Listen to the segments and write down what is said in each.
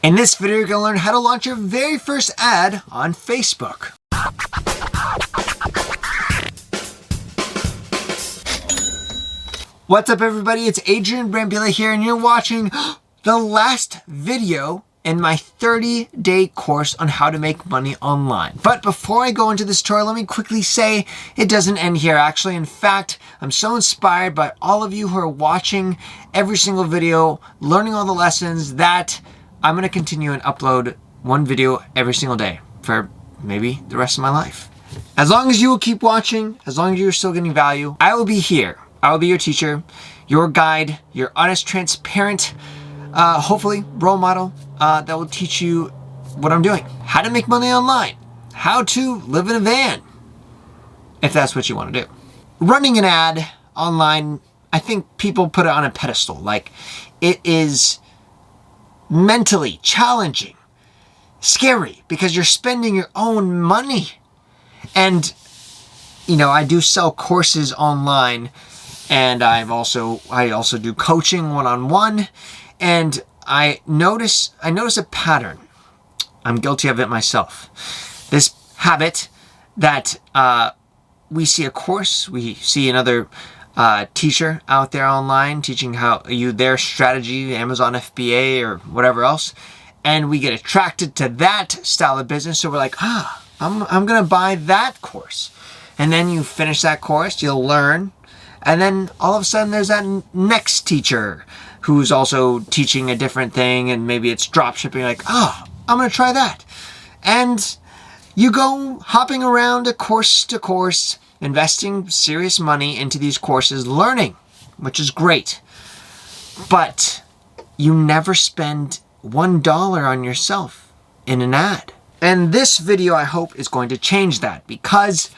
In this video, you're going to learn how to launch your very first ad on Facebook. What's up, everybody? It's Adrian Brambila here, and you're watching the last video in my 30-day course on how to make money online. But before I go into this tutorial, let me quickly say it doesn't end here. Actually, in fact, I'm so inspired by all of you who are watching every single video, learning all the lessons, that I'm going to continue and upload one video every single day for maybe the rest of my life. As long as you will keep watching, as long as you're still getting value, I will be here. I will be your teacher, your guide, your honest, transparent, hopefully role model that will teach you what I'm doing. How to make money online. How to live in a van, if that's what you want to do. Running an ad online, I think people put it on a pedestal. Like, it is mentally challenging, scary, because you're spending your own money. And, I do sell courses online, and I also do coaching one-on-one, and I notice a pattern. I'm guilty of it myself. This habit that we see a course, we see another teacher out there online teaching their strategy, Amazon FBA or whatever else, and we get attracted to that style of business. So we're like, I'm gonna buy that course, and then you finish that course, you'll learn, and then all of a sudden there's that next teacher who's also teaching a different thing, and maybe it's dropshipping. Like, I'm gonna try that, and you go hopping around course to course, investing serious money into these courses, learning, which is great. But you never spend $1 on yourself in an ad. And this video, I hope, is going to change that, because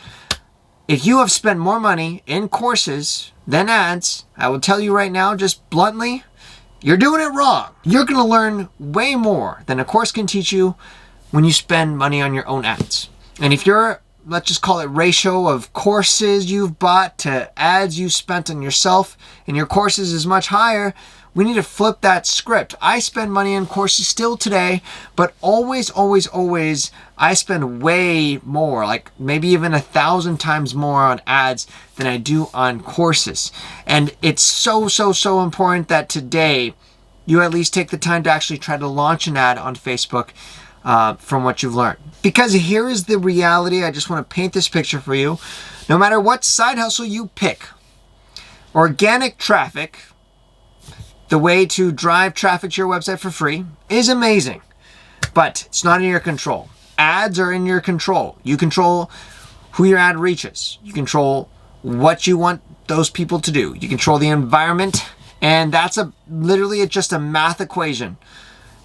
if you have spent more money in courses than ads, I will tell you right now, just bluntly, you're doing it wrong. You're going to learn way more than a course can teach you when you spend money on your own ads. And if you're, let's just call it ratio of courses you've bought to ads you spent on yourself, and your courses is much higher, we need to flip that script. I spend money on courses still today, but always, I spend way more, like maybe even 1,000 times more on ads than I do on courses. And it's so important that today you at least take the time to actually try to launch an ad on Facebook from what you've learned. Because here is the reality. I just want to paint this picture for you. No matter what side hustle you pick, organic traffic, the way to drive traffic to your website for free, is amazing, but it's not in your control. Ads are in your control. You control who your ad reaches. You control what you want those people to do. You control the environment, and that's literally just a math equation.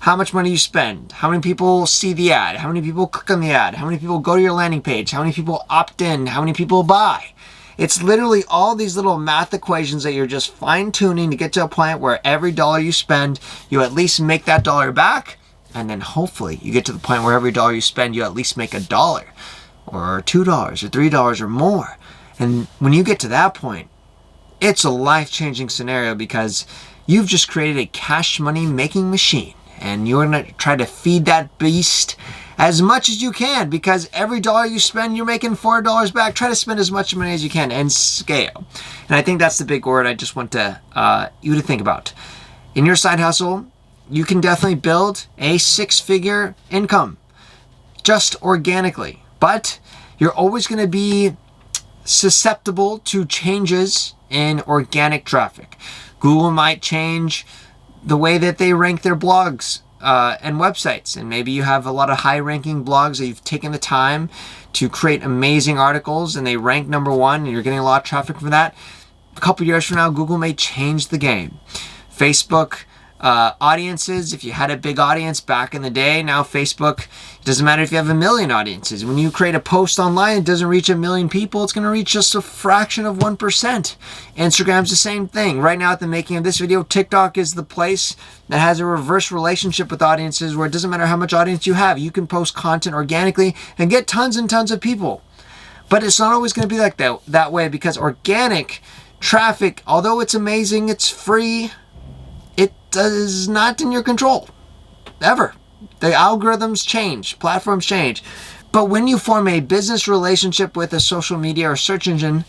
How much money you spend, how many people see the ad, how many people click on the ad, how many people go to your landing page, how many people opt in, how many people buy. It's literally all these little math equations that you're just fine-tuning to get to a point where every dollar you spend, you at least make that dollar back. And then hopefully you get to the point where every dollar you spend, you at least make $1 or $2 or $3 or more. And when you get to that point, it's a life-changing scenario, because you've just created a cash money making machine. And you're going to try to feed that beast as much as you can, because every dollar you spend, you're making $4 back. Try to spend as much money as you can and scale. And I think that's the big word I just want you to think about. In your side hustle, you can definitely build a 6-figure income just organically. But you're always going to be susceptible to changes in organic traffic. Google might change the way that they rank their blogs and websites. And maybe you have a lot of high-ranking blogs that you've taken the time to create amazing articles, and they rank #1, and you're getting a lot of traffic from that. A couple years from now, Google may change the game. Facebook audiences, if you had a big audience back in the day, now Facebook, it doesn't matter if you have 1 million audiences. When you create a post online, it doesn't reach 1 million people. It's going to reach just a fraction of 1%. Instagram's the same thing. Right now, at the making of this video, TikTok is the place that has a reverse relationship with audiences, where it doesn't matter how much audience you have. You can post content organically and get tons and tons of people. But it's not always going to be like that way, because organic traffic, although it's amazing, it's free, it is not in your control. ever. The algorithms change, platforms change. But when you form a business relationship with a social media or search engine,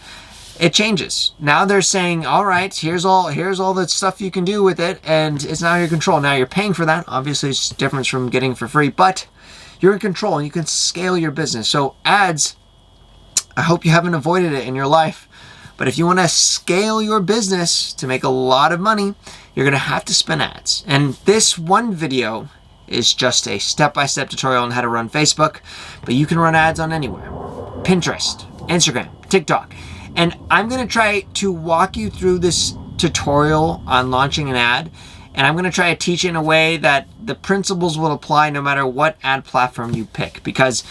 it changes. Now they're saying, all right, here's all the stuff you can do with it, and it's now your control. Now you're paying for that. Obviously, it's different from getting for free, but you're in control and you can scale your business. So ads, I hope you haven't avoided it in your life. But if you want to scale your business to make a lot of money, you're going to have to spend ads. And this one video is just a step-by-step tutorial on how to run Facebook, but you can run ads on anywhere. Pinterest, Instagram, TikTok. And I'm going to try to walk you through this tutorial on launching an ad. And I'm going to try to teach it in a way that the principles will apply no matter what ad platform you pick. Because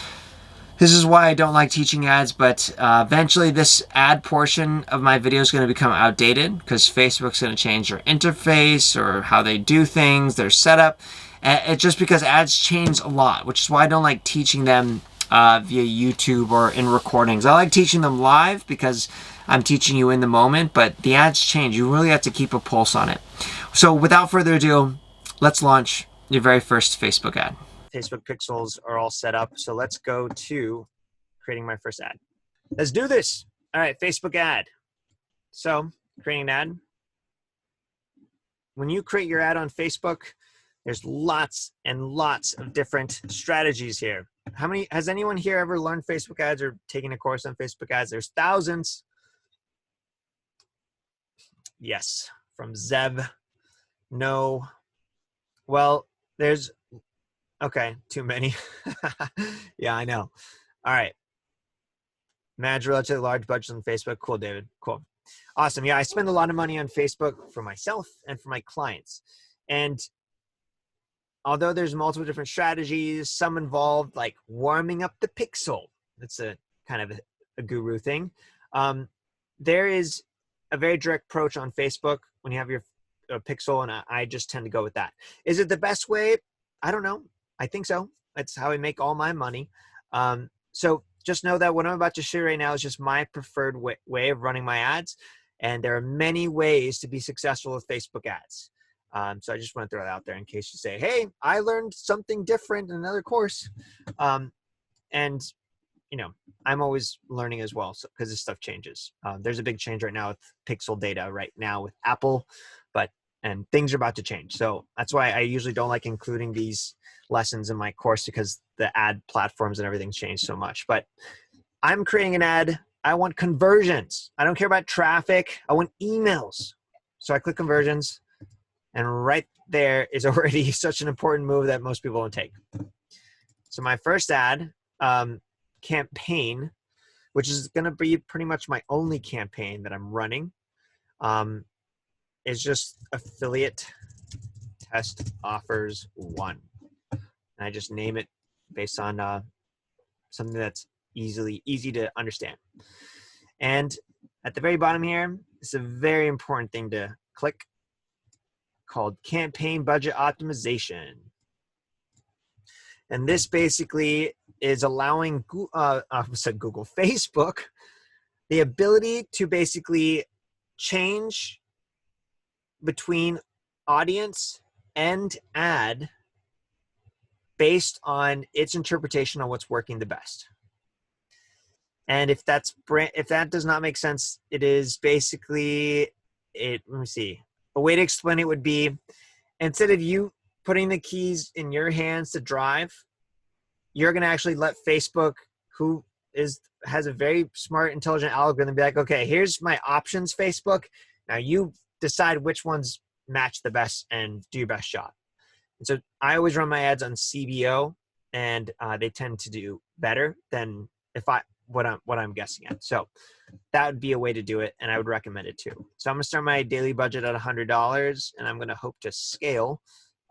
this is why I don't like teaching ads, but eventually this ad portion of my video is going to become outdated because Facebook's going to change their interface or how they do things, their setup. It's just because ads change a lot, which is why I don't like teaching them via YouTube or in recordings. I like teaching them live because I'm teaching you in the moment, but the ads change. You really have to keep a pulse on it. So without further ado, let's launch your very first Facebook ad. Facebook pixels are all set up. So let's go to creating my first ad. Let's do this. All right, Facebook ad. So creating an ad. When you create your ad on Facebook, there's lots and lots of different strategies here. Has anyone here ever learned Facebook ads or taken a course on Facebook ads? There's thousands. Yes, from Zev. No. Well, there's, okay, too many. Yeah, I know. All right. Manage relatively large budgets on Facebook. Cool, David. Cool. Awesome. Yeah, I spend a lot of money on Facebook for myself and for my clients. And although there's multiple different strategies, some involved like warming up the pixel. That's a kind of a guru thing. There is a very direct approach on Facebook when you have your pixel, and I just tend to go with that. Is it the best way? I don't know. I think so. That's how I make all my money. So just know that what I'm about to share right now is just my preferred way of running my ads. And there are many ways to be successful with Facebook ads. So I just want to throw that out there in case you say, hey, I learned something different in another course. And, you know, I'm always learning as well because this stuff changes. There's a big change right now with pixel data right now with Apple, and things are about to change. So that's why I usually don't like including these lessons in my course because the ad platforms and everything's changed so much. But I'm creating an ad. I want conversions. I don't care about traffic. I want emails. So I click conversions. And right there is already such an important move that most people don't take. So my first ad campaign, which is going to be pretty much my only campaign that I'm running, is just affiliate test offers 1. And I just name it based on something that's easy to understand. And at the very bottom here, it's a very important thing to click, called campaign budget optimization. And this basically is allowing Facebook the ability to basically change between audience and ad based on its interpretation on what's working the best. And if that does not make sense, it is basically let me see. A way to explain it would be, instead of you putting the keys in your hands to drive, you're going to actually let Facebook, who has a very smart, intelligent algorithm, be like, okay, here's my options, Facebook. Now you decide which ones match the best and do your best job. And so I always run my ads on CBO, and they tend to do better than what I'm guessing at. So that would be a way to do it, and I would recommend it too. So I'm going to start my daily budget at $100, and I'm going to hope to scale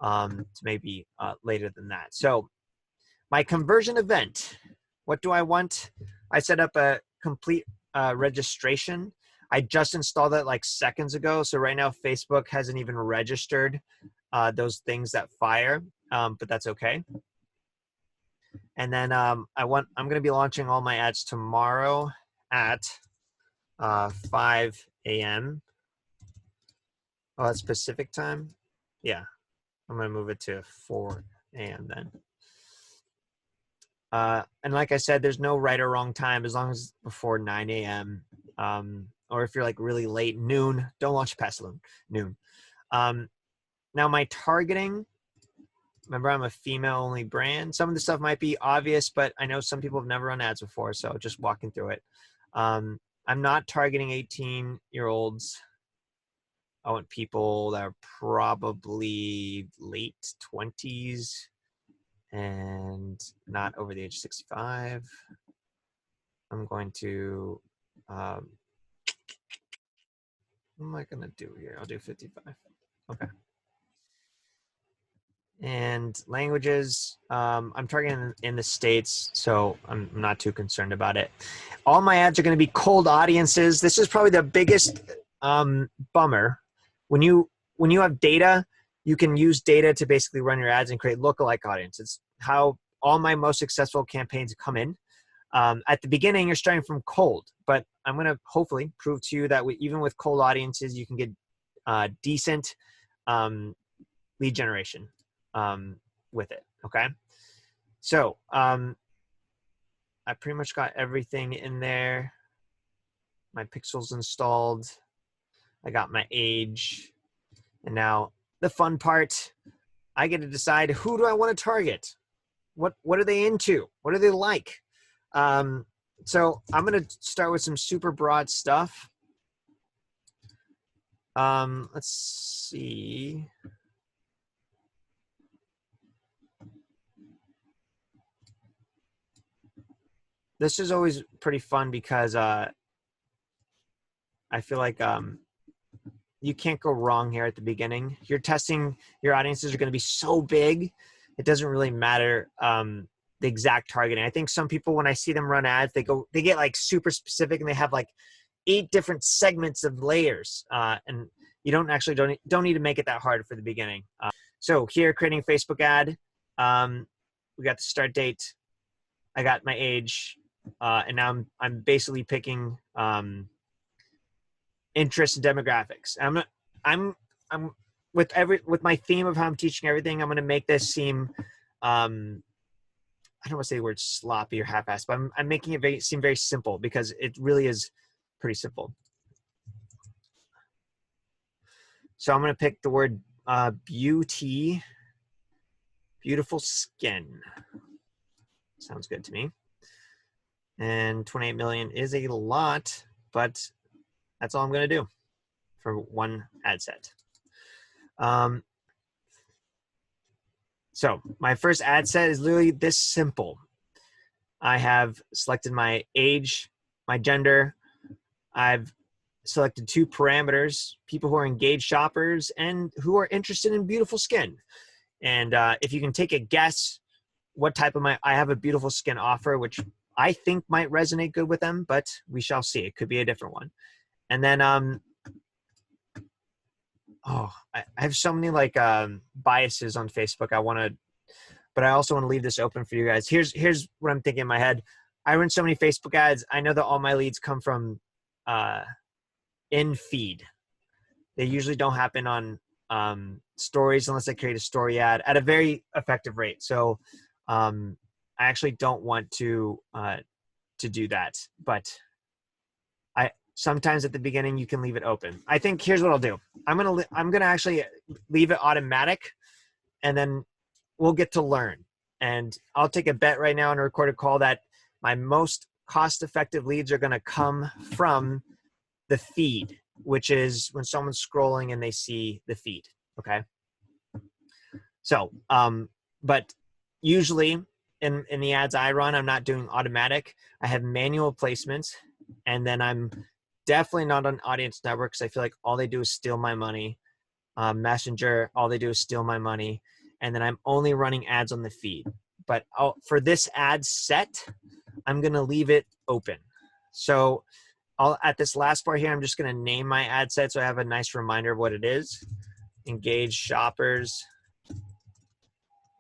to maybe later than that. So my conversion event, what do I want? I set up a complete registration. I just installed that like seconds ago. So right now Facebook hasn't even registered those things that fire, but that's okay. And then I'm going to be launching all my ads tomorrow at 5 a.m. Oh, that's Pacific time? Yeah. I'm going to move it to 4 a.m. then. And like I said, there's no right or wrong time as long as before 9 a.m. Or if you're like really late, noon, don't launch past noon. Now my targeting, remember I'm a female only brand. Some of the stuff might be obvious, but I know some people have never run ads before. So just walking through it. I'm not targeting 18-year-olds. I want people that are probably late 20s and not over the age of 65. I'm going to, what am I going to do here? I'll do 55. Okay. And languages, I'm targeting in the States, so I'm not too concerned about it. All my ads are going to be cold audiences. This is probably the biggest bummer. When you have data, you can use data to basically run your ads and create lookalike audiences. How all my most successful campaigns come in. At the beginning, you're starting from cold, but I'm going to hopefully prove to you that even with cold audiences, you can get decent lead generation with it. Okay. So I pretty much got everything in there. My pixels installed. I got my age. And now the fun part, I get to decide who do I want to target? What are they into? What do they like? So I'm going to start with some super broad stuff. Let's see. This is always pretty fun because I feel like you can't go wrong here at the beginning. You're testing, your audiences are going to be so big, it doesn't really matter the exact targeting. I think some people, when I see them run ads, they get like super specific and they have like 8 different segments of layers, and you don't need to make it that hard for the beginning. So here, creating a Facebook ad, we got the start date, I got my age, and now I'm basically picking interests and demographics. I'm with my theme of how I'm teaching everything. I'm going to make this seem, I don't want to say the word sloppy or half-assed, but I'm making it seem very simple because it really is pretty simple. So I'm going to pick the word beauty, beautiful skin. Sounds good to me. And 28 million is a lot, but that's all I'm going to do for one ad set. So my first ad set is literally this simple. I have selected my age, my gender. I've selected 2 parameters, people who are engaged shoppers and who are interested in beautiful skin. And if you can take a guess what type of I have a beautiful skin offer, which I think might resonate good with them, but we shall see. It could be a different one. And then, I have so many like biases on Facebook. But I also want to leave this open for you guys. Here's what I'm thinking in my head. I run so many Facebook ads. I know that all my leads come from in feed. They usually don't happen on stories unless I create a story ad at a very effective rate. So I actually don't want to do that, but sometimes at the beginning you can leave it open. I think here's what I'll do. I'm gonna actually leave it automatic, and then we'll get to learn. And I'll take a bet right now on a recorded call that my most cost-effective leads are gonna come from the feed, which is when someone's scrolling and they see the feed. Okay. So, but usually in the ads I run, I'm not doing automatic. I have manual placements, and then I'm definitely not on audience networks. I feel like all they do is steal my money. Messenger, all they do is steal my money. And then I'm only running ads on the feed. But for this ad set, I'm going to leave it open. So at this last part here, I'm just going to name my ad set so I have a nice reminder of what it is. Engaged shoppers.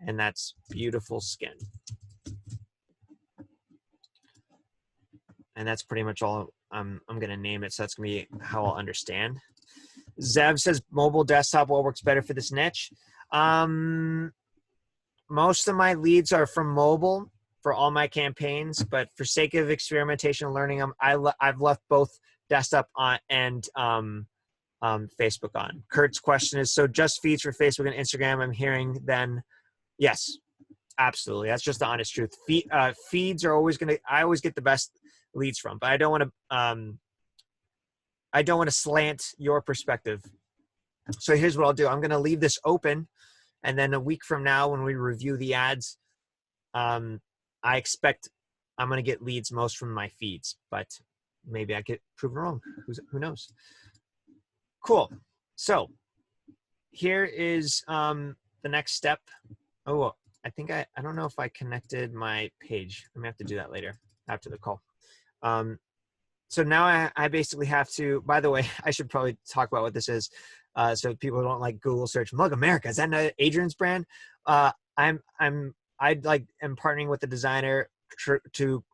And that's beautiful skin. And that's pretty much all I'm going to name it. So that's going to be how I'll understand. Zev says mobile desktop, what works better for this niche? My most of my leads are from mobile for all my campaigns, but for sake of experimentation and learning them, I've left both desktop on and Facebook on. Kurt's question is, so just feeds for Facebook and Instagram, I'm hearing then, yes, absolutely. That's just the honest truth. Feeds are always I always get the best leads from, but I don't want to slant your perspective. So here's what I'll do. I'm going to leave this open, and then a week from now when we review the ads, I expect I'm going to get leads most from my feeds, but maybe I get proven wrong. Who knows? Cool. So here is the next step. Oh, I think I don't know if I connected my page. I'm going to have to do that later after the call. So now I basically have to, by the way, I should probably talk about what this is. So people don't like Google search Mug America. Is that Adrian's brand? I'm partnering with the designer to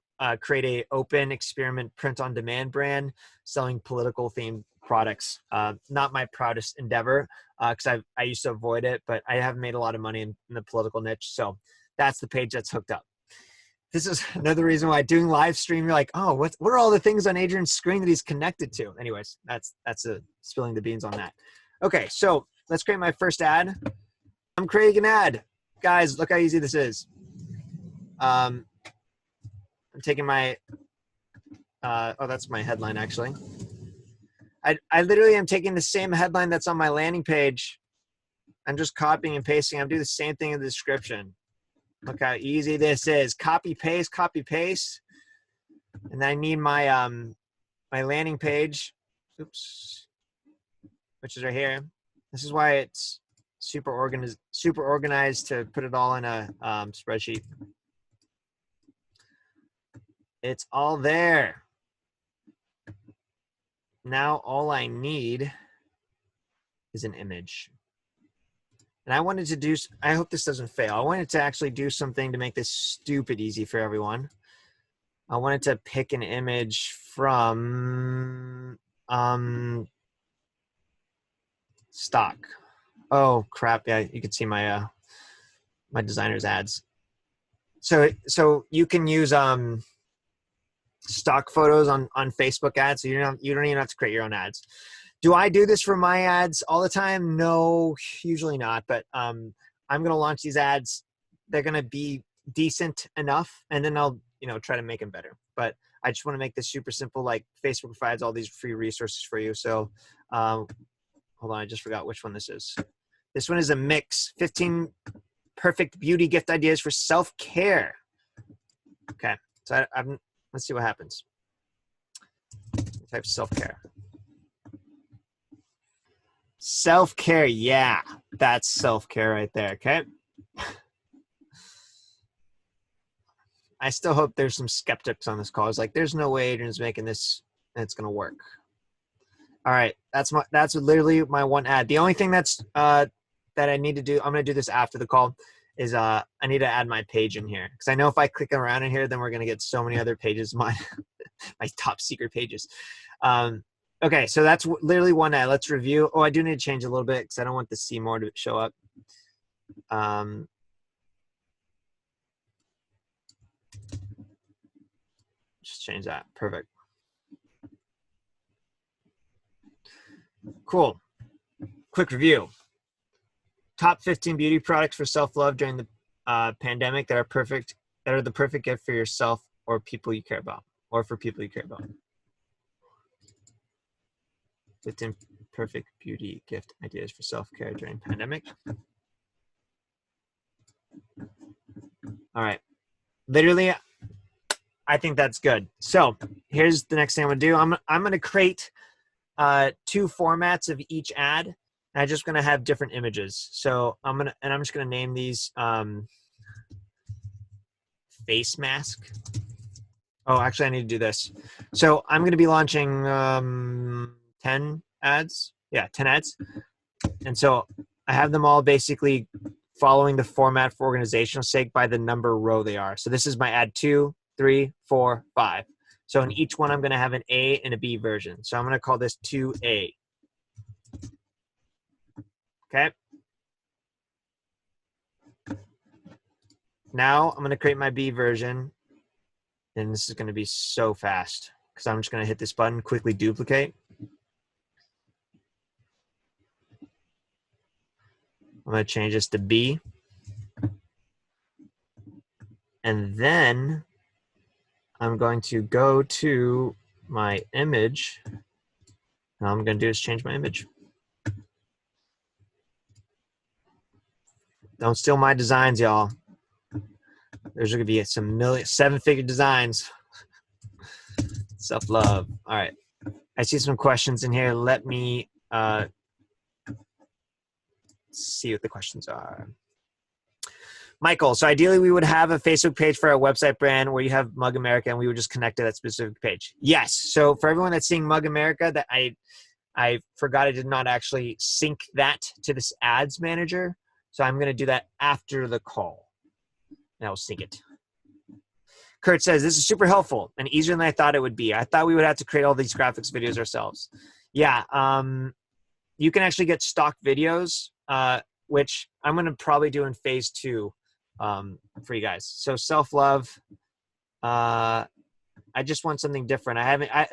create a open experiment print on demand brand selling political themed products. Not my proudest endeavor because I used to avoid it, but I haven't made a lot of money in the political niche. So that's the page that's hooked up. This is another reason why doing live stream, you're like, oh, what are all the things on Adrian's screen that he's connected to? Anyways, that's spilling the beans on that. Okay, so let's create my first ad. I'm creating an ad. Guys, look how easy this is. I'm taking my, that's my headline actually. I literally am taking the same headline that's on my landing page. I'm just copying and pasting. I'm doing the same thing in the description. Look how easy this is. Copy, paste, copy, paste. And then I need my, my landing page. Oops. Which is right here. This is why it's super organized to put it all in a spreadsheet. It's all there. Now all I need is an image. And I wanted to do, I hope this doesn't fail. I wanted to actually do something to make this stupid easy for everyone. I wanted to pick an image from stock. Oh crap, yeah, you can see my my designer's ads. So you can use stock photos on Facebook ads, so you don't even have to create your own ads. Do I do this for my ads all the time? No, usually not, but I'm going to launch these ads. They're going to be decent enough, and then I'll, try to make them better. But I just want to make this super simple. Like Facebook provides all these free resources for you. So hold on, I just forgot which one this is. This one is a mix, 15 perfect beauty gift ideas for self-care. Okay, so let's see what happens. Type self-care. Self-care, yeah, that's self-care right there, okay? I still hope there's some skeptics on this call. It's like, there's no way Adrian's making this and it's gonna work. All right, that's literally my one ad. The only thing that's that I need to do, I'm gonna do this after the call, is I need to add my page in here. Because I know if I click around in here, then we're gonna get so many other pages, my top secret pages. Okay, so that's literally one ad. Let's review. Oh, I do need to change a little bit because I don't want the see more to show up. Just change that. Perfect. Cool. Quick review. Top 15 beauty products for self-love during the pandemic that are the perfect gift for yourself or people you care about, or for people you care about. 15 perfect beauty gift ideas for self-care during pandemic. All right. Literally, I think that's good. So here's the next thing I'm gonna do. I'm gonna create 2 formats of each ad, and I'm just gonna have different images. So I'm just gonna name these face mask. Oh, actually, I need to do this. So I'm gonna be launching 10 ads. Yeah, 10 ads. And so I have them all basically following the format for organizational sake by the number row they are. So this is my ad 2, 3, 4, 5. So in each one, I'm going to have an A and a B version. So I'm going to call this 2A. Okay. now I'm going to create my B version. And this is going to be so fast because I'm just going to hit this button, quickly duplicate. I'm going to change this to B. And then I'm going to go to my image. And all I'm going to do is change my image. Don't steal my designs, y'all. There's going to be some 7-figure designs. Self-love. All right. I see some questions in here. Let me see what the questions are. Michael, so ideally we would have a Facebook page for our website brand where you have Mug America and we would just connect to that specific page. Yes. So for everyone that's seeing Mug America, that I forgot I did not actually sync that to this ads manager. So I'm going to do that after the call. And I'll sync it. Kurt says, this is super helpful and easier than I thought it would be. I thought we would have to create all these graphics videos ourselves. Yeah. You can actually get stock videos, which I'm going to probably do in phase 2 for you guys. So self-love. I just want something different.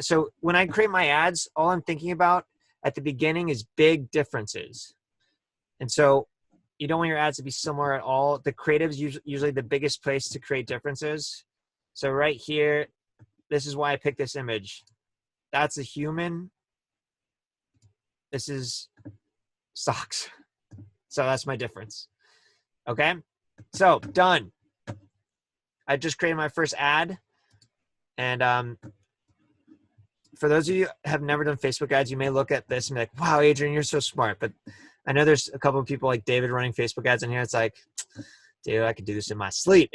So when I create my ads, all I'm thinking about at the beginning is big differences. And so you don't want your ads to be similar at all. The creative is usually the biggest place to create differences. So right here, this is why I picked this image. That's a human. This is socks. So that's my difference. Okay. So done. I just created my first ad. And for those of you who have never done Facebook ads, you may look at this and be like, wow, Adrian, you're so smart. But I know there's a couple of people like David running Facebook ads in here. It's like, dude, I could do this in my sleep.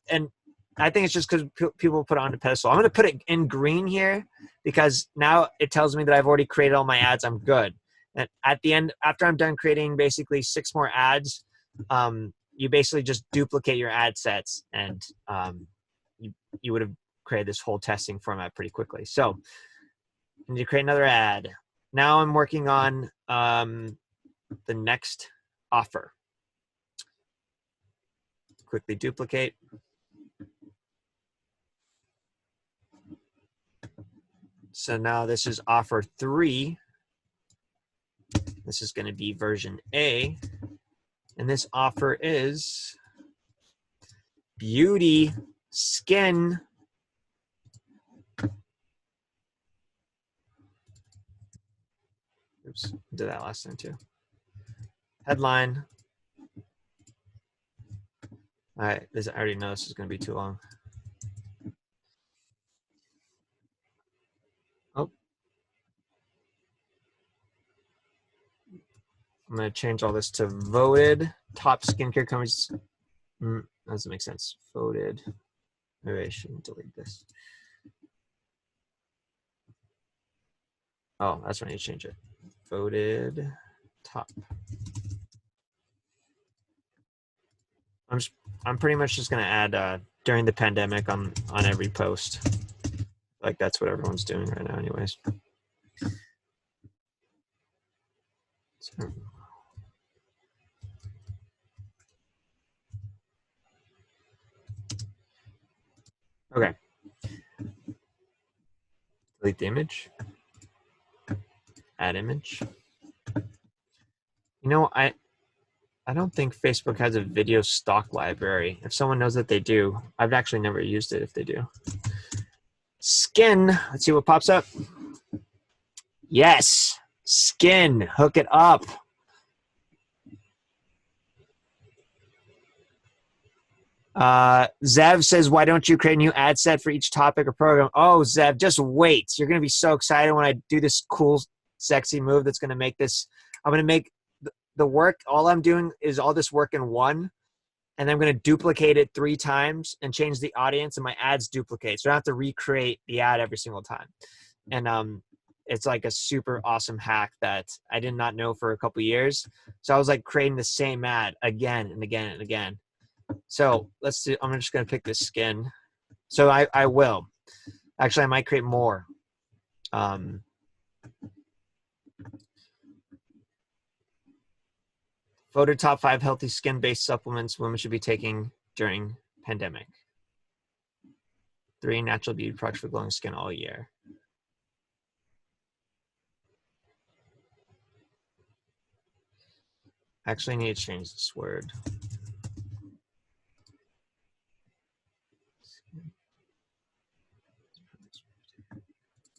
And I think it's just because people put it on the pedestal. I'm going to put it in green here because now it tells me that I've already created all my ads. I'm good. And at the end, after I'm done creating basically 6 more ads, you basically just duplicate your ad sets and you would have created this whole testing format pretty quickly. So I need to create another ad. Now I'm working on the next offer. Quickly duplicate. So now this is offer 3. This is going to be version A. And this offer is beauty skin. Oops, did that last time too. Headline. All right, I already know this is going to be too long. Oh. I'm going to change all this to voted top skincare companies. That doesn't make sense. Voted. Maybe I shouldn't delete this. Oh, that's when you change it. Voted top. I'm pretty much just going to add during the pandemic on every post. Like that's what everyone's doing right now anyways. So, okay. Delete the image. Add image. You know, I don't think Facebook has a video stock library. If someone knows that they do, I've actually never used it if they do. Skin. Let's see what pops up. Yes. Skin. Hook it up. Zev says, why don't you create a new ad set for each topic or program? Oh, Zev, just wait. You're going to be so excited when I do this cool, sexy move that's going to make this. I'm going to make the work. All I'm doing is all this work in one. And I'm going to duplicate it 3 times and change the audience and my ads duplicate. So I don't have to recreate the ad every single time. And it's like a super awesome hack that I did not know for a couple years. So I was like creating the same ad again and again and again. So let's do, I'm just going to pick this skin. So I will. Actually, I might create more. Voted top 5 healthy skin-based supplements women should be taking during pandemic. 3 natural beauty products for glowing skin all year. Actually, I need to change this word.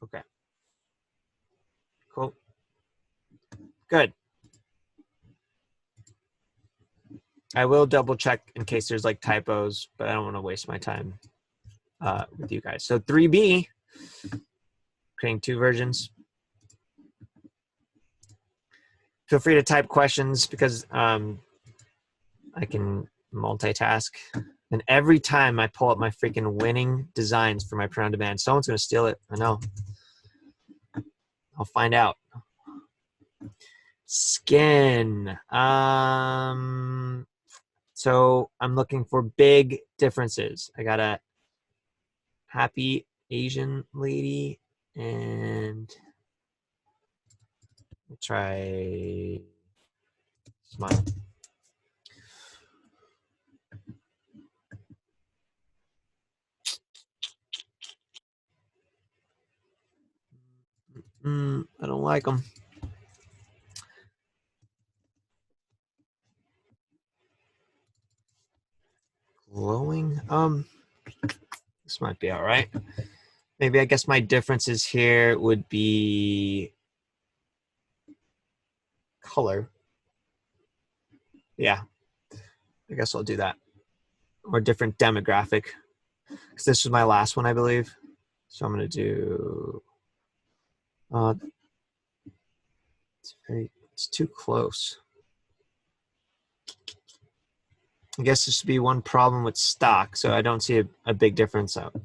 Okay. Cool. Good. I will double check in case there's like typos, but I don't want to waste my time with you guys. So 3B, creating 2 versions. Feel free to type questions because I can multitask. And every time I pull up my freaking winning designs for my print on demand, someone's going to steal it. I know. I'll find out. Skin. So I'm looking for big differences. I got a happy Asian lady and we'll try smile. I don't like them. Glowing. This might be all right. Maybe I guess my differences here would be color. Yeah, I guess I'll do that. Or different demographic. Because this was my last one, I believe. So I'm going to do... it's too close. I guess this would be one problem with stock, so I don't see a big difference out.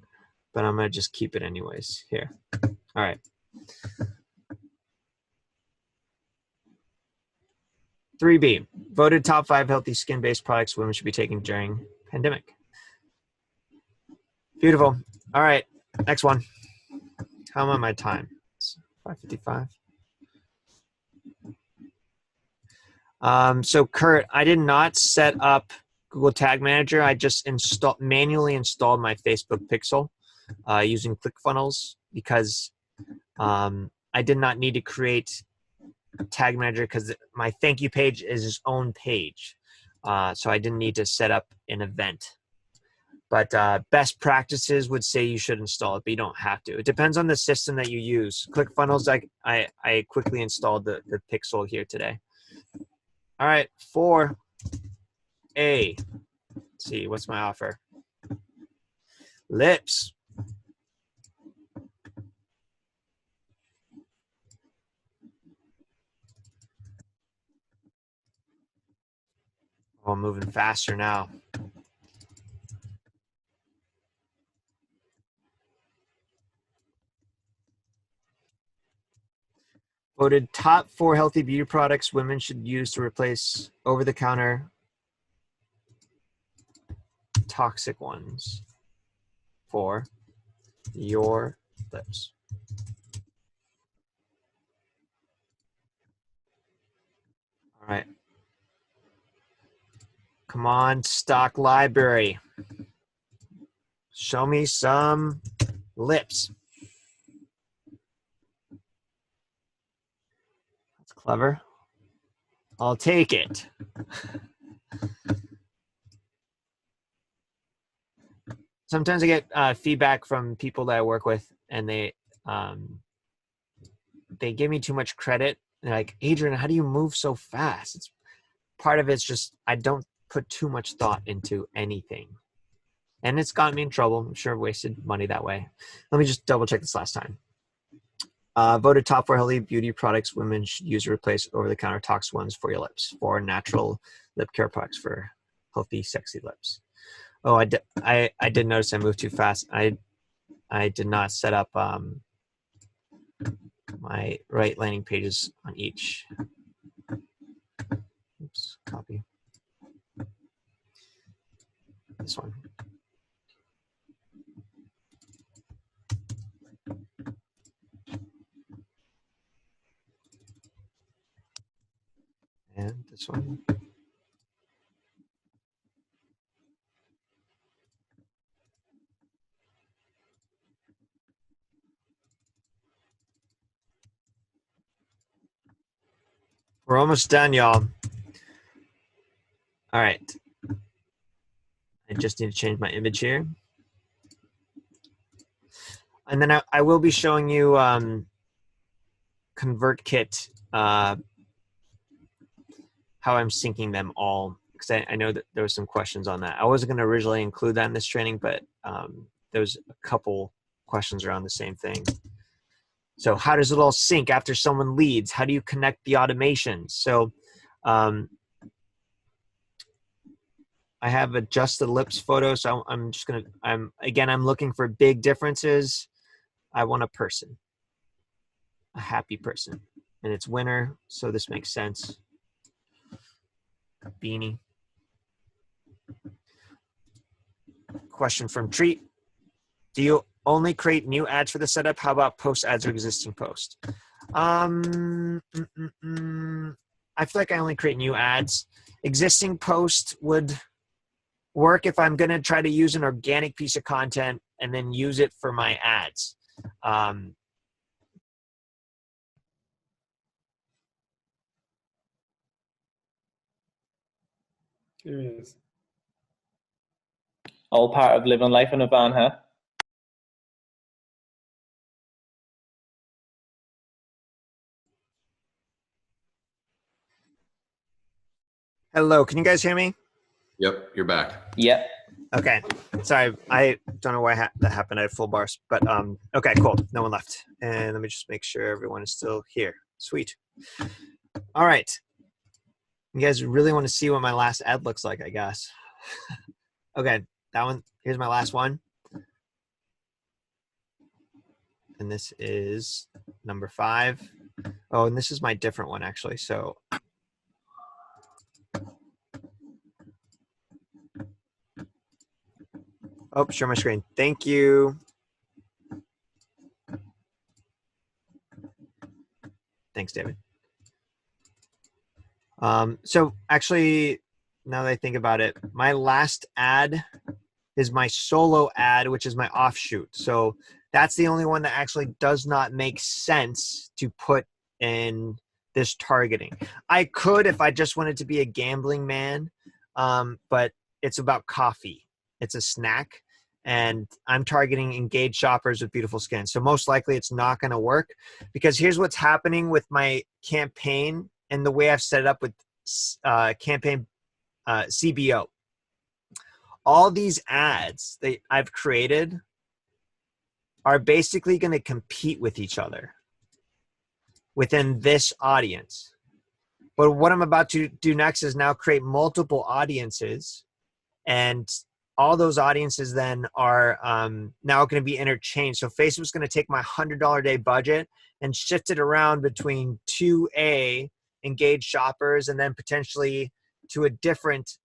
But I'm going to just keep it anyways here. All right. 3B, voted top 5 healthy skin-based products women should be taking during pandemic. Beautiful. All right, next one. How am I on my time? It's 5:55. So Kurt, I did not set up Google Tag Manager. I just manually installed my Facebook pixel using Clickfunnels because I did not need to create a tag manager because my thank you page is its own page. So I didn't need to set up an event. But best practices would say you should install it, but you don't have to. It depends on the system that you use. Clickfunnels, I quickly installed the pixel here today. All right, 4A. Let's see, what's my offer? Lips. Oh, I'm moving faster now. Voted top 4 healthy beauty products women should use to replace over-the-counter toxic ones for your lips. All right. Come on, stock library. Show me some lips. That's clever. I'll take it. Sometimes I get feedback from people that I work with, and they give me too much credit. They're like, Adrian, how do you move so fast? It's part of it's just I don't put too much thought into anything. And it's gotten me in trouble. I'm sure I've wasted money that way. Let me just double check this last time. Voted top 4 healthy beauty products women should use to replace over-the-counter toxic ones for your lips. 4 natural lip care products for healthy, sexy lips. Oh, I did notice I moved too fast. I did not set up my right landing pages on each. Oops, copy. This one. And this one. We're almost done, y'all. All right. I just need to change my image here. And then I will be showing you ConvertKit, how I'm syncing them all, because I know that there was some questions on that. I wasn't going to originally include that in this training, but there was a couple questions around the same thing. So how does it all sync after someone leads? How do you connect the automations? So I have adjusted lips photo, so I'm just gonna, I'm looking for big differences. I want a person, a happy person, and it's winter, so this makes sense. Beanie. Question from Treat. Do you only create new ads for the setup? How about post ads or existing post? I feel like I only create new ads. Existing post would work if I'm going to try to use an organic piece of content and then use it for my ads. There it is. All part of living life in a van, huh? Hello, can you guys hear me? Yep, you're back. Yep. Okay, sorry, I don't know why that happened. I had full bars, but okay, cool. No one left, and let me just make sure everyone is still here. Sweet. All right, you guys really want to see what my last ad looks like, I guess. Okay, that one. Here's my last one, and this is number 5. Oh, and this is my different one actually. So. Oh, share my screen. Thank you. Thanks, David. So actually, now that I think about it, my last ad is my solo ad, which is my offshoot. So that's the only one that actually does not make sense to put in this targeting. I could if I just wanted to be a gambling man, but it's about coffee. It's a snack, and I'm targeting engaged shoppers with beautiful skin. So most likely it's not going to work, because here's what's happening with my campaign and the way I've set it up with campaign CBO. All these ads that I've created are basically going to compete with each other within this audience. But what I'm about to do next is now create multiple audiences, and all those audiences then are now going to be interchanged. So Facebook's going to take my $100 a day budget and shift it around between 2A engaged shoppers and then potentially to a different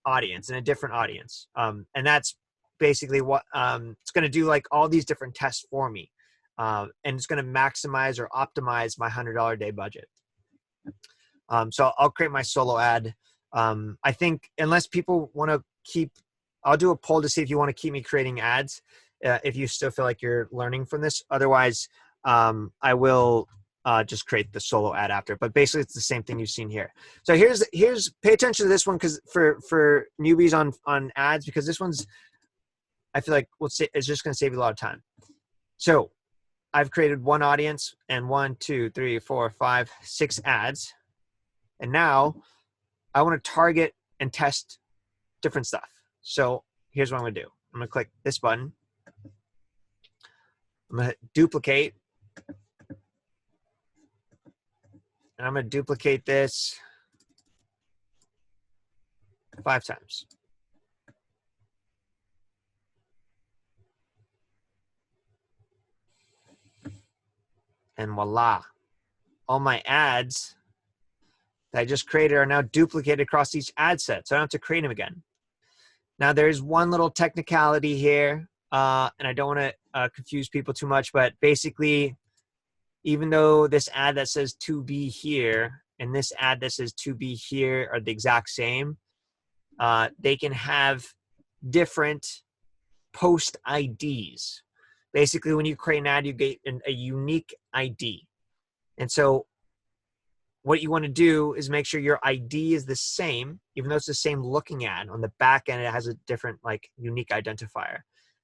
audience and a different audience. And that's basically what it's going to do, like all these different tests for me. And it's going to maximize or optimize my $100 a day budget. So I'll create my solo ad. I think unless people want to keep, I'll do a poll to see if you want to keep me creating ads, if you still feel like you're learning from this. Otherwise, I will just create the solo ad after. But basically, it's the same thing you've seen here. So here's pay attention to this one, because for newbies on ads, because this one's, I feel like it's just going to save you a lot of time. So I've created one audience and 1, 2, 3, 4, 5, 6 ads. And now I want to target and test different stuff. So here's what I'm going to do. I'm going to click this button. I'm going to duplicate. And I'm going to duplicate this 5 times. And voila. All my ads that I just created are now duplicated across each ad set. So I don't have to create them again. Now there's one little technicality here, and I don't want to confuse people too much, but basically, even though this ad that says to be here and this ad that says to be here are the exact same, they can have different post IDs. Basically, when you create an ad, you get a unique ID. And so what you want to do is make sure your ID is the same, even though it's the same looking ad. On the back end, it has a different like unique identifier.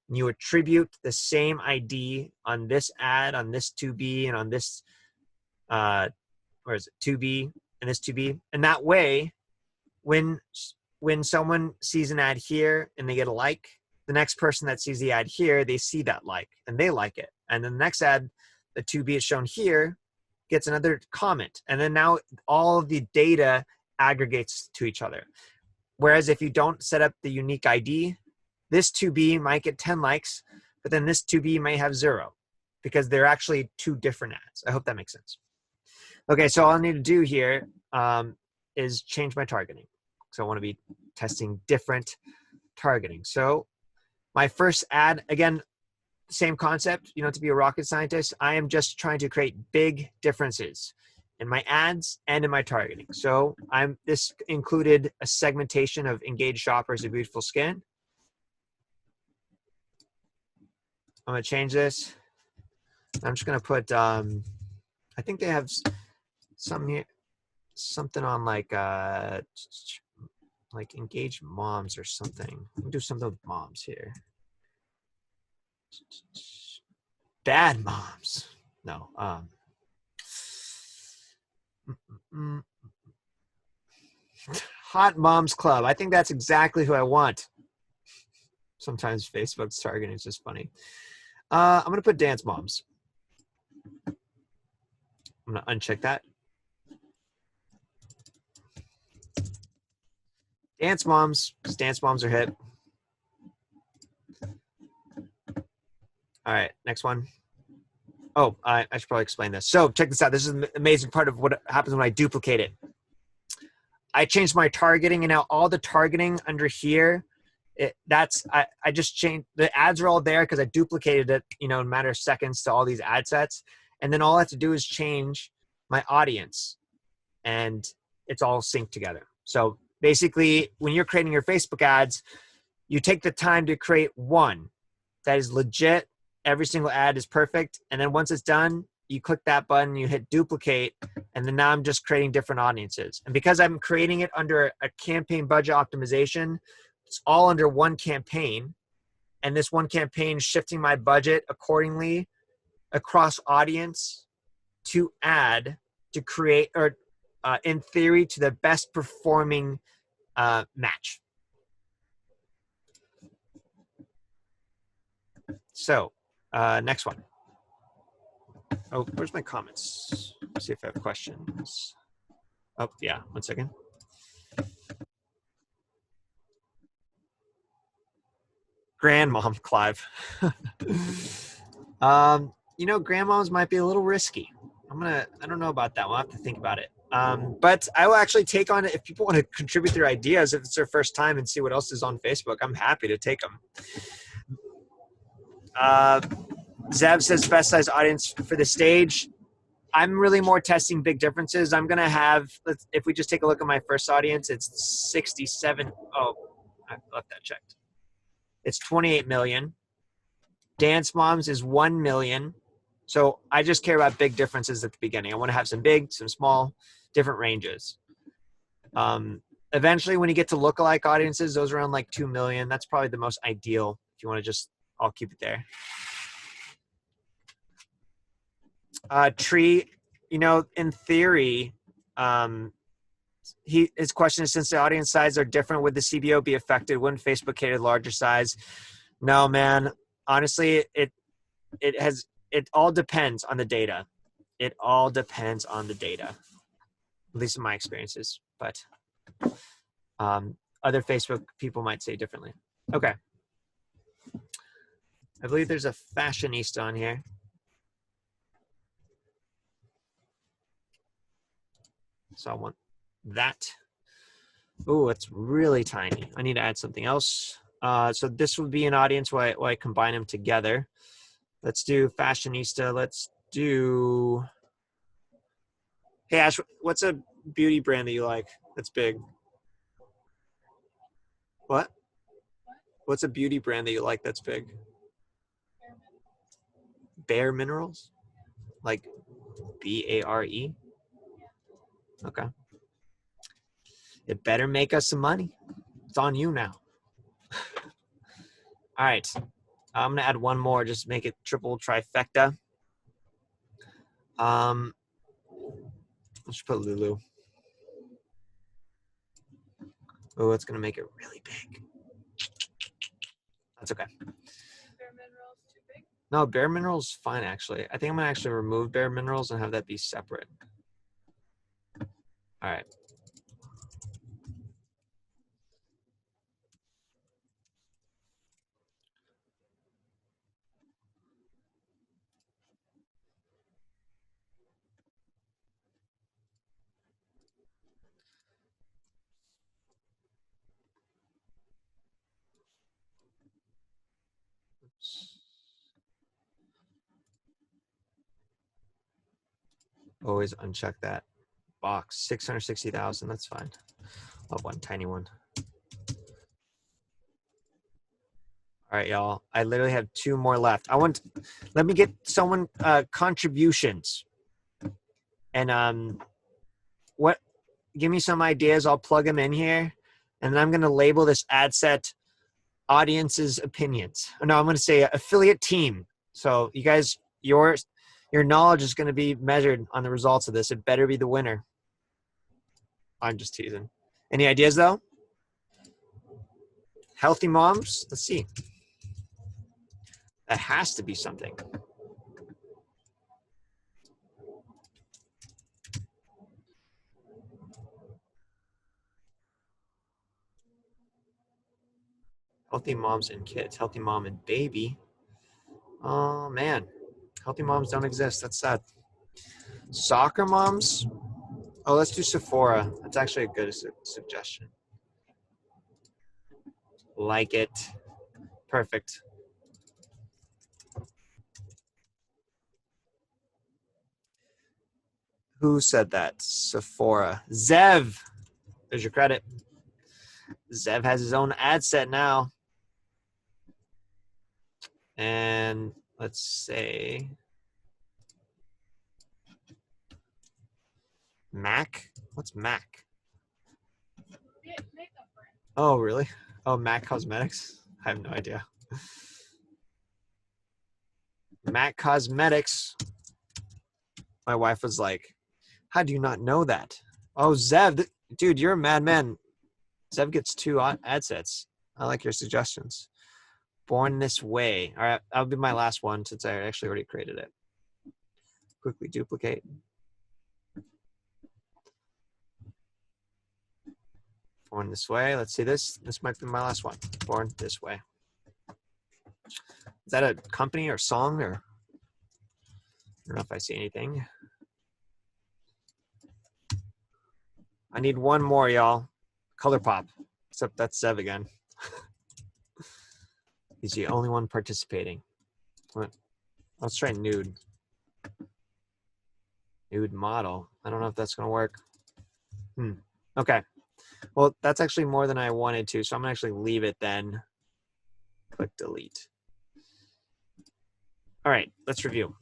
And you attribute the same ID on this ad, on this 2B, and on this, where is it, 2B, and this 2B. And that way, when someone sees an ad here and they get a like, the next person that sees the ad here, they see that like, and they like it. And then the next ad, the 2B is shown here, gets another comment. And then now all of the data aggregates to each other. Whereas if you don't set up the unique ID, this 2B might get 10 likes, but then this 2B might have 0 because they're actually two different ads. I hope that makes sense. Okay, so all I need to do here is change my targeting. So I want to be testing different targeting. So my first ad, again, same concept, you don't have to be a rocket scientist. I am just trying to create big differences in my ads and in my targeting. So this included a segmentation of engaged shoppers with beautiful skin. I'm gonna change this. I'm just gonna put, I think they have some here, something on like engaged moms or something. I'll do something with moms here. Bad moms. No. Hot Moms Club. I think that's exactly who I want. Sometimes Facebook's targeting is just funny. I'm going to put dance moms. I'm going to uncheck that. Dance moms, because dance moms are hip. All right, next one. Oh, I should probably explain this. So check this out. This is an amazing part of what happens when I duplicate it. I changed my targeting, and now all the targeting under here, I just changed. The ads are all there because I duplicated it, in a matter of seconds to all these ad sets. And then all I have to do is change my audience, and it's all synced together. So basically, when you're creating your Facebook ads, you take the time to create one that is legit. Every single ad is perfect. And then once it's done, you click that button, you hit duplicate, and then now I'm just creating different audiences. And because I'm creating it under a campaign budget optimization, it's all under one campaign. And this one campaign shifting my budget accordingly across audience to ad to create, or in theory, to the best performing match. So next one. Oh, where's my comments? Let's see if I have questions. Oh, yeah, 1 second. Grandmom, Clive. Grandmoms might be a little risky. I don't know about that. We'll have to think about it. But I will actually take on it if people want to contribute their ideas, if it's their first time and see what else is on Facebook. I'm happy to take them. Zev says best size audience for the stage. I'm really more testing big differences. I'm going to have, if we just take a look at my first audience, it's 67. Oh, I left that checked. It's 28 million. Dance Moms is 1 million. So I just care about big differences at the beginning. I want to have some big, some small, different ranges. Eventually, when you get to lookalike audiences, those are around like 2 million. That's probably the most ideal. If you want to just, I'll keep it there. Tree, in theory, his question is, since the audience size are different, would the CBO be affected? Wouldn't Facebook cater larger size? No, man. Honestly, it all depends on the data. It all depends on the data, at least in my experiences. But other Facebook people might say differently. Okay. I believe there's a fashionista on here. So I want that. Oh, it's really tiny. I need to add something else. So this would be an audience where I combine them together. Let's do fashionista. Let's do... Hey, Ash, what's a beauty brand that you like that's big? What? What's a beauty brand that you like that's big? Bare Minerals? Like B-A-R-E? Okay. It better make us some money. It's on you now. All right. I'm going to add one more, just make it triple trifecta. Let's put Lulu. Oh, it's going to make it really big. That's okay. Bare minerals too big? No, bare minerals fine, actually. I think I'm going to actually remove bare minerals and have that be separate. All right. Always uncheck that box. 660,000. That's fine. Oh, one tiny one. All right, y'all. I literally have 2 more left. Let me get someone contributions. And give me some ideas. I'll plug them in here. And then I'm going to label this ad set audience's opinions. No, I'm going to say affiliate team. So you guys, your knowledge is going to be measured on the results of this. It better be the winner. I'm just teasing. Any ideas though? Healthy moms? Let's see. That has to be something. Healthy moms and kids. Healthy mom and baby. Oh man. Healthy moms don't exist. That's sad. Soccer moms? Oh, let's do Sephora. That's actually a good suggestion. Like it. Perfect. Who said that? Sephora. Zev. There's your credit. Zev has his own ad set now. And let's say Mac. What's Mac? Makeup brand. Oh, really? Oh, Mac Cosmetics? I have no idea. Mac Cosmetics. My wife was like, how do you not know that? Oh, Zev. Dude, you're a madman. Zev gets 2 ad sets. I like your suggestions. Born This Way. All right, that'll be my last one since I actually already created it. Quickly duplicate. Born This Way. Let's see this. This might be my last one. Born This Way. Is that a company or song or? I don't know if I see anything. I need one more, y'all. ColourPop. Except that's Zev again. He's the only one participating. Let's try nude. Nude model. I don't know if that's going to work. Okay. Well, that's actually more than I wanted to, so I'm going to actually leave it then. Click delete. All right, let's review.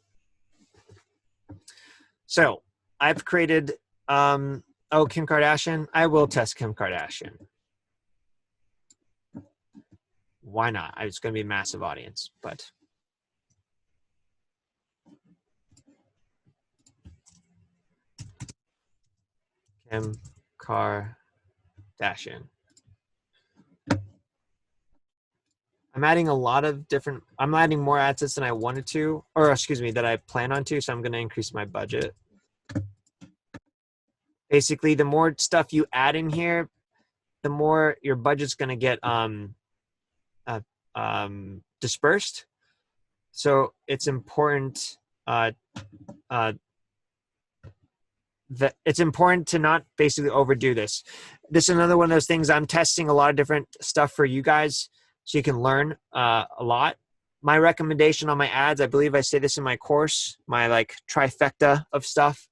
So I've created, Kim Kardashian. I will test Kim Kardashian. Why not? It's going to be a massive audience, but. Kim Kardashian. I'm adding a lot of different, I'm adding more ad sets than I wanted to, or excuse me, that I plan on to, so I'm going to increase my budget. Basically, the more stuff you add in here, the more your budget's going to get dispersed. So it's important that it's important to not basically overdo this. This is another one of those things. I'm testing a lot of different stuff for you guys so you can learn a lot. My recommendation on my ads, I believe I say this in my course, my like trifecta of stuff,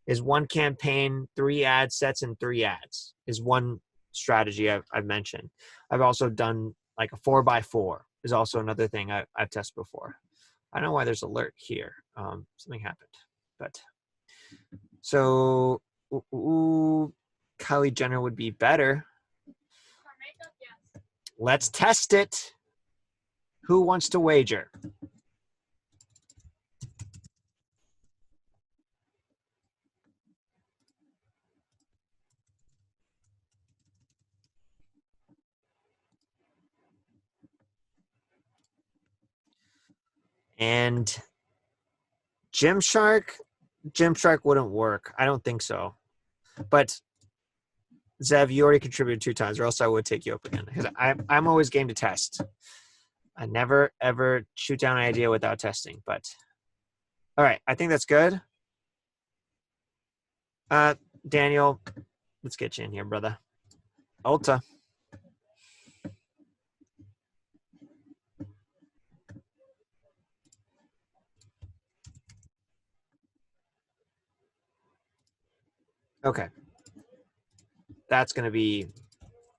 is 1 campaign, 3 ad sets, and 3 ads is one strategy I've mentioned. I've also done like a 4x4 is also another thing I've tested before. I don't know why there's alert here. Something happened, but so Ooh, Kylie Jenner would be better. For makeup, yes. Let's test it. Who wants to wager? And Gymshark wouldn't work. I don't think so. But Zev, you already contributed 2 times, or else I would take you up again. Because I'm always game to test. I never ever shoot down an idea without testing. But all right, I think that's good. Daniel, let's get you in here, brother. Ulta. Okay. That's going to be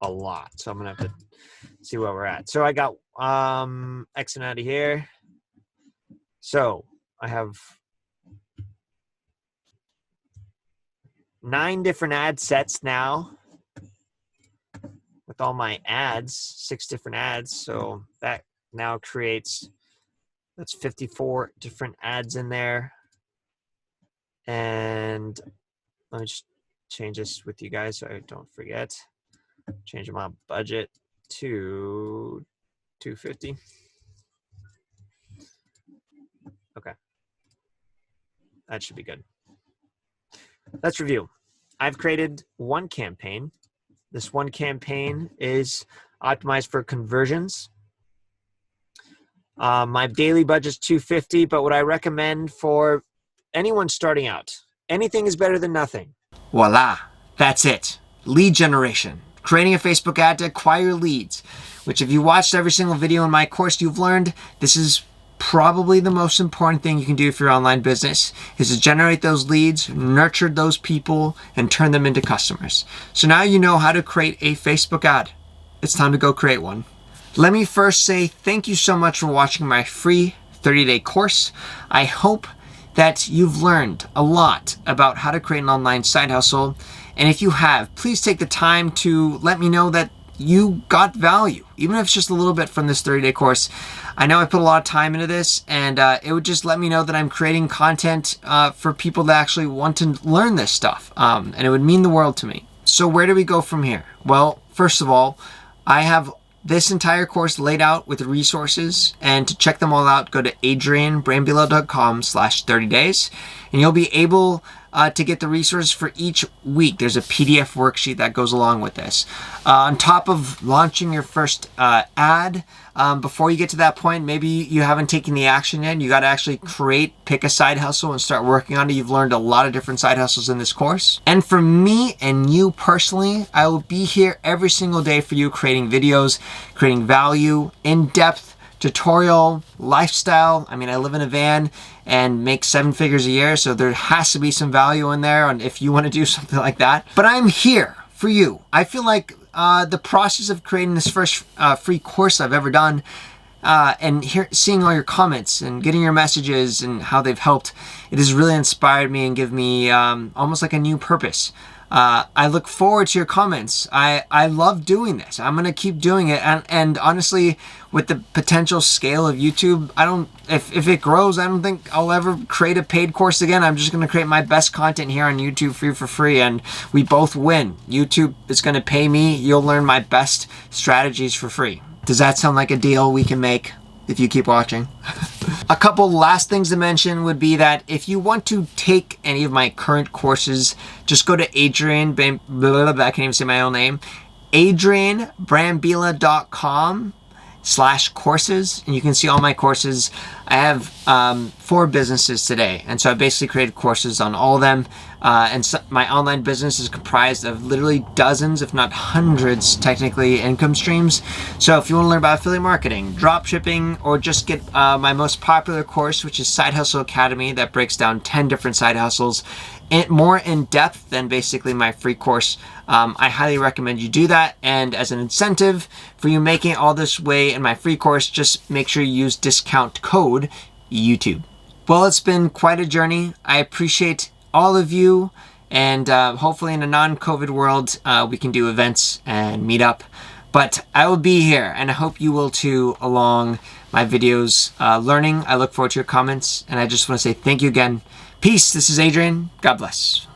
a lot. So I'm going to have to see where we're at. So I got Xing out of here. So I have 9 different ad sets now with all my ads, 6 different ads. So that now creates, that's 54 different ads in there. And let me just change this with you guys so I don't forget. Change my budget to 250. Okay. That should be good. Let's review. I've created 1 campaign. This 1 campaign is optimized for conversions. My daily budget's 250, but what I recommend for anyone starting out, anything is better than nothing. Voila, that's it. Lead generation. Creating a Facebook ad to acquire leads, which if you watched every single video in my course, you've learned this is probably the most important thing you can do for your online business is to generate those leads, nurture those people, and turn them into customers. So now you know how to create a Facebook ad. It's time to go create one. Let me first say thank you so much for watching my free 30-day course. I hope that you've learned a lot about how to create an online side hustle. And if you have, please take the time to let me know that you got value, even if it's just a little bit from this 30-day course. I know I put a lot of time into this, and it would just let me know that I'm creating content for people that actually want to learn this stuff. And it would mean the world to me. So where do we go from here? Well, first of all, I have this entire course laid out with resources, and to check them all out, go to adrianbrambila.com/30days, and you'll be able to get the resources for each week. There's a PDF worksheet that goes along with this. On top of launching your first ad, before you get to that point, maybe you haven't taken the action yet. You got to actually pick a side hustle and start working on it. You've learned a lot of different side hustles in this course. And for me and you personally, I will be here every single day for you, creating videos, creating value, in-depth tutorial, lifestyle. I mean, I live in a van and make 7 figures a year, so there has to be some value in there, and if you want to do something like that. But I'm here for you. I feel like the process of creating this first free course I've ever done, and seeing all your comments and getting your messages and how they've helped, it has really inspired me and give me almost like a new purpose. I look forward to your comments. I love doing this. I'm going to keep doing it. And honestly, with the potential scale of YouTube, if it grows, I don't think I'll ever create a paid course again. I'm just going to create my best content here on YouTube for free, and we both win. YouTube is going to pay me. You'll learn my best strategies for free. Does that sound like a deal we can make if you keep watching? A couple last things to mention would be that if you want to take any of my current courses, just go to Adrian, I can't even say my own name, adrianbrambila.com/courses, and you can see all my courses. I have 4 businesses today, and so I basically created courses on all of them. And so my online business is comprised of literally dozens, if not hundreds, technically, income streams. So if you want to learn about affiliate marketing, drop shipping, or just get my most popular course, which is Side Hustle Academy, that breaks down 10 different side hustles, more in depth than basically my free course, I highly recommend you do that. And as an incentive for you making it all this way in my free course, just make sure you use discount code YouTube. Well, it's been quite a journey. I appreciate all of you, And hopefully in a non-COVID world, we can do events and meet up. But I will be here, and I hope you will too, along my videos learning. I look forward to your comments, and I just want to say thank you again. Peace. This is Adrian. God bless.